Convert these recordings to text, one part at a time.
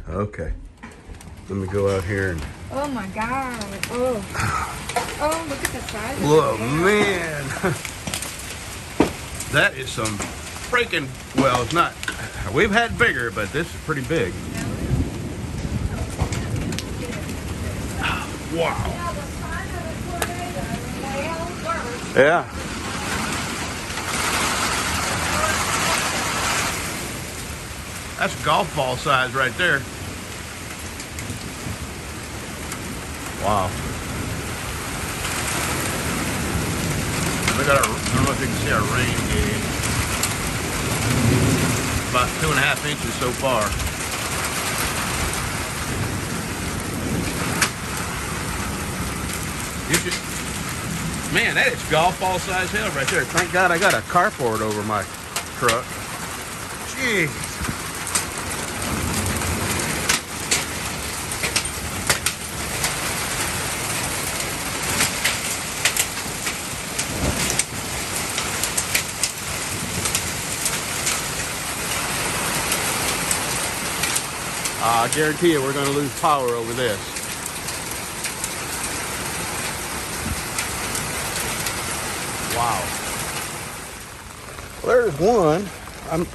Okay. Let me go out here and... Oh my God. Oh. Oh, look at the size of Look, it. man. That is some freaking... Well, it's not... We've had bigger, but this is pretty big. Wow. Yeah. That's golf ball size right there. Wow. We got a, I don't know if you can see our rain gauge. About 2.5 inches so far. You should, man, that is golf ball size hail right there. Thank God I got a carport over my truck. Jeez. I guarantee you we're going to lose power over this. Wow. Well, there's one. I'm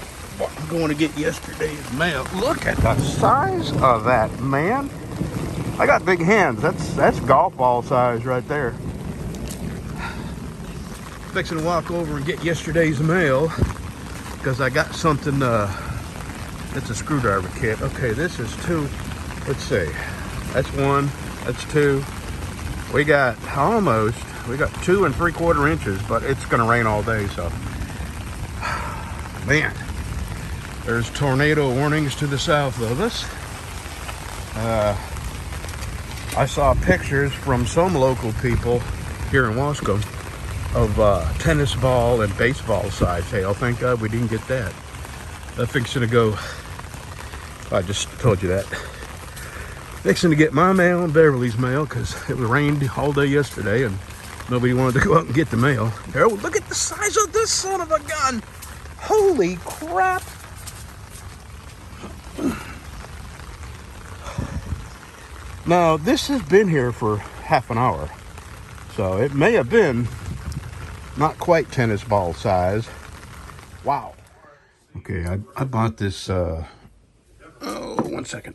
going to get yesterday's mail. Look at the size of that, man. I got big hands. That's golf ball size right there. Fixing to walk over and get yesterday's mail because I got something. It's a screwdriver kit. Okay, this is 2. Let's see. That's 1. That's 2. We got 2 3/4 inches, but it's going to rain all day, so. Man, there's tornado warnings to the south of us. I saw pictures from some local people here in Wasco of tennis ball and baseball size hail. Thank God we didn't get that. I'm fixing to go. I just told you that. Fixing to get my mail and Beverly's mail because it rained all day yesterday and nobody wanted to go out and get the mail. Oh, look at the size of this son of a gun. Holy crap. Now, this has been here for half an hour. So it may have been not quite tennis ball size. Wow. Okay, I bought this, 1 second.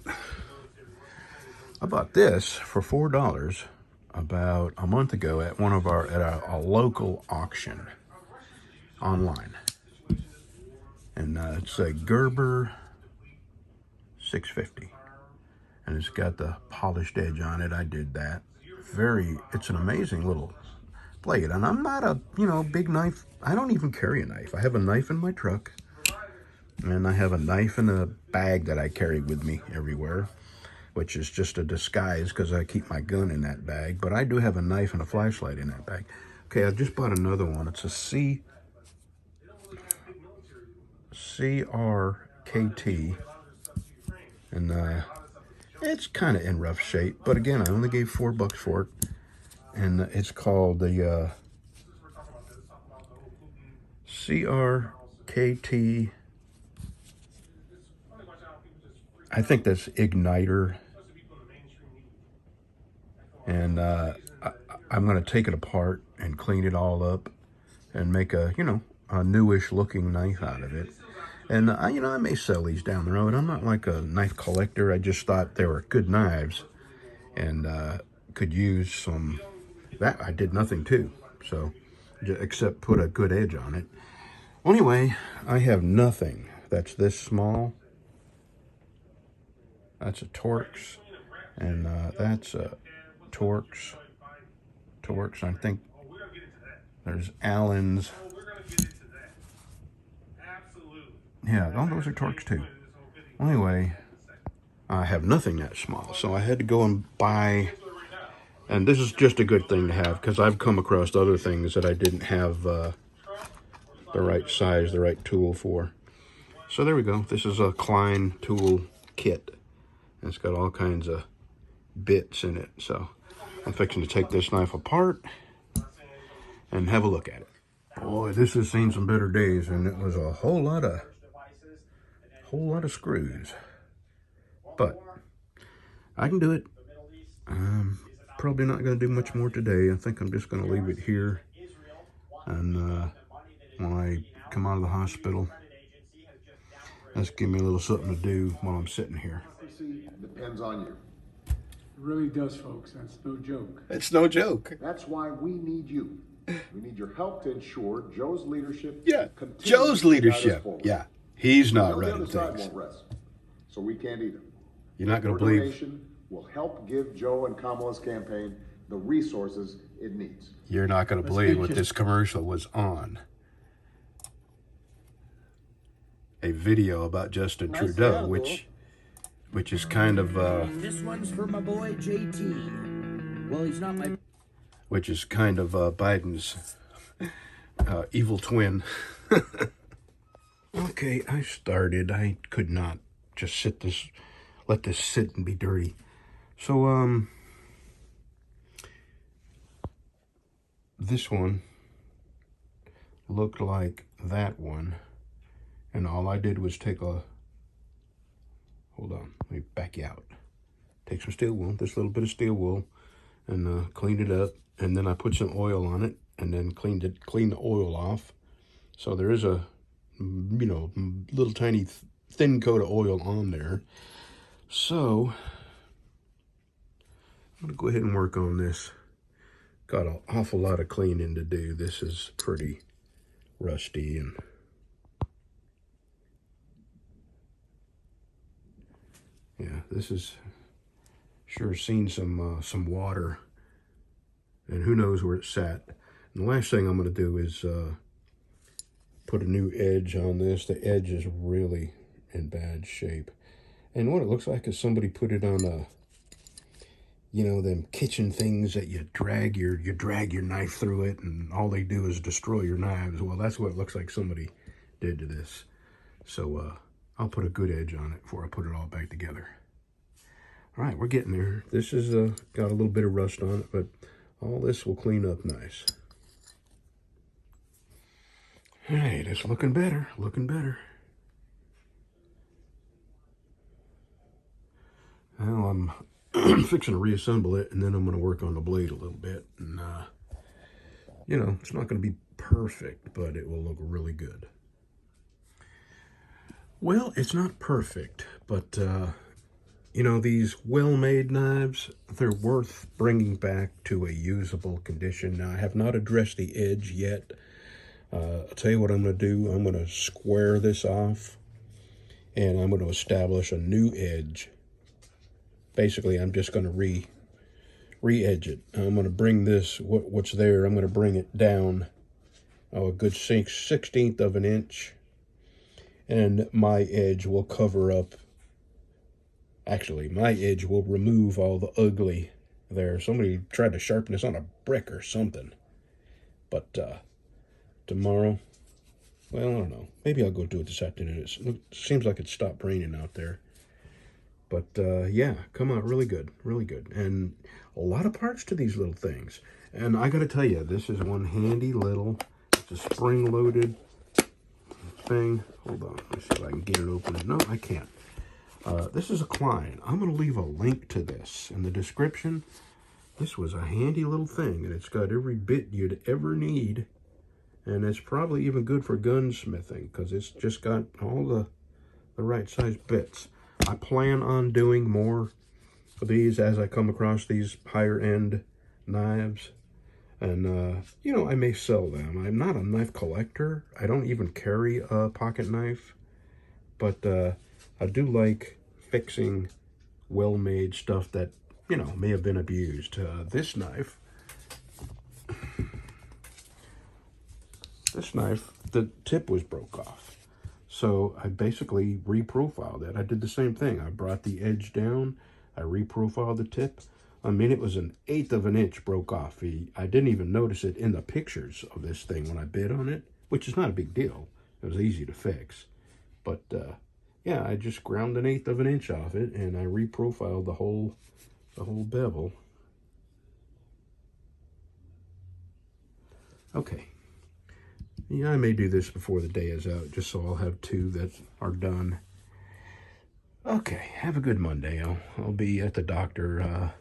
I bought this for $4 about a month ago at a local auction online. And it's a Gerber 650. And it's got the polished edge on it. I did that. It's an amazing little blade. And I'm not a, big knife. I don't even carry a knife. I have a knife in my truck. And I have a knife in a bag that I carry with me everywhere, which is just a disguise because I keep my gun in that bag. But I do have a knife and a flashlight in that bag. Okay, I just bought another one. It's a CRKT. And it's kind of in rough shape. But again, I only gave $4 for it. And it's called the CRKT. I think that's igniter, and I'm going to take it apart and clean it all up and make a newish looking knife out of it. And I may sell these down the road. I'm not like a knife collector. I just thought they were good knives and could use some. That I did nothing to, so except put a good edge on it. Anyway, I have nothing that's this small. That's a Torx, and that's a Torx. I think there's Allen's. Yeah, those are Torx too. Anyway, I have nothing that small, so I had to go and buy. And this is just a good thing to have because I've come across other things that I didn't have the right size, the right tool for. So there we go. This is a Klein tool kit. It's got all kinds of bits in it. So I'm fixing to take this knife apart and have a look at it. Boy, this has seen some better days, and it was a whole lot of screws. but I can do it. Probably not going to do much more today. I think I'm just going to leave it here. And when I come out of the hospital, that's give me a little something to do while I'm sitting here. Depends on you. It really does, folks. That's no joke. It's no joke. That's why we need you. We need your help to ensure Joe's leadership. Yeah, continues Joe's to guide us leadership. forward. Yeah, he's We know not the running other side things. won't rest, so we can't either. You're not going Your to believe. donation will help give Joe and Kamala's campaign the resources it needs. You're not going to believe what this commercial was on. A video about Justin Trudeau, which is kind of This one's for my boy JT. Well, he's not my. which is kind of Biden's evil twin. Okay, I started. I could not just let this sit and be dirty. So, this one looked like that one. And all I did was take hold on, let me back you out. Take some steel wool, this little bit of steel wool, and cleaned it up. And then I put some oil on it, and then cleaned the oil off. So there is a, little tiny thin coat of oil on there. So I'm gonna go ahead and work on this. Got an awful lot of cleaning to do. This is pretty rusty and yeah, this is sure seen some water, and who knows where it sat. And the last thing I'm going to do is put a new edge on this. The edge is really in bad shape, and what it looks like is somebody put it on a, them kitchen things that you drag your knife through it, and all they do is destroy your knives. Well, that's what it looks like somebody did to this. So I'll put a good edge on it before I put it all back together. All right, we're getting there. This is got a little bit of rust on it, but all this will clean up nice. All right, it's looking better, looking better. Now I'm fixing to reassemble it, and then I'm going to work on the blade a little bit. And, it's not going to be perfect, but it will look really good. Well, it's not perfect, but, these well-made knives, they're worth bringing back to a usable condition. Now, I have not addressed the edge yet. I'll tell you what I'm going to do. I'm going to square this off, and I'm going to establish a new edge. Basically, I'm just going to re-edge it. I'm going to bring this, what's there, I'm going to bring it down a good 1/16 of an inch. And my edge will cover up, actually, my edge will remove all the ugly there. Somebody tried to sharpen this on a brick or something. But tomorrow, well, I don't know. Maybe I'll go do it this afternoon. It seems like it stopped raining out there. But yeah, come out really good, really good. And a lot of parts to these little things. And I got to tell you, this is one handy little, it's a spring-loaded thing. Hold on, let me see if I can get it open. No, I can't. This is a Klein. I'm going to leave a link to this in the description. This was a handy little thing, and it's got every bit you'd ever need. And it's probably even good for gunsmithing, because it's just got all the right size bits. I plan on doing more of these as I come across these higher end knives. And, I may sell them. I'm not a knife collector. I don't even carry a pocket knife. But I do like fixing well-made stuff that, may have been abused. This knife, the tip was broke off. So I basically reprofiled it. I did the same thing. I brought the edge down. I reprofiled the tip. I mean, it was 1/8 of an inch broke off. I didn't even notice it in the pictures of this thing when I bid on it, which is not a big deal. It was easy to fix. But, yeah, I just ground 1/8 of an inch off it, and I reprofiled the whole bevel. Okay. Yeah, I may do this before the day is out, just so I'll have two that are done. Okay, have a good Monday. I'll be at the doctor.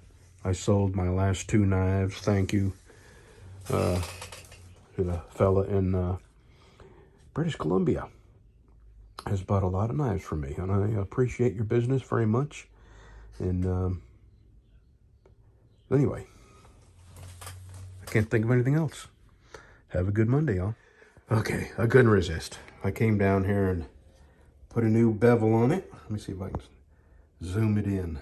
I sold my last 2 knives. Thank you to the fella in British Columbia. Has bought a lot of knives from me, and I appreciate your business very much. And anyway, I can't think of anything else. Have a good Monday, y'all. Okay, I couldn't resist. I came down here and put a new bevel on it. Let me see if I can zoom it in.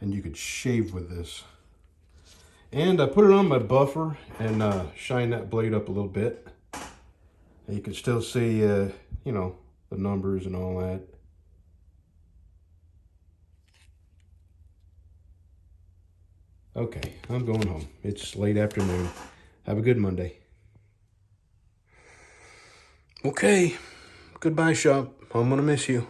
And you could shave with this. And I put it on my buffer and shine that blade up a little bit. And you can still see, you know, the numbers and all that. Okay, I'm going home. It's late afternoon. Have a good Monday. Okay, goodbye, shop. I'm gonna miss you.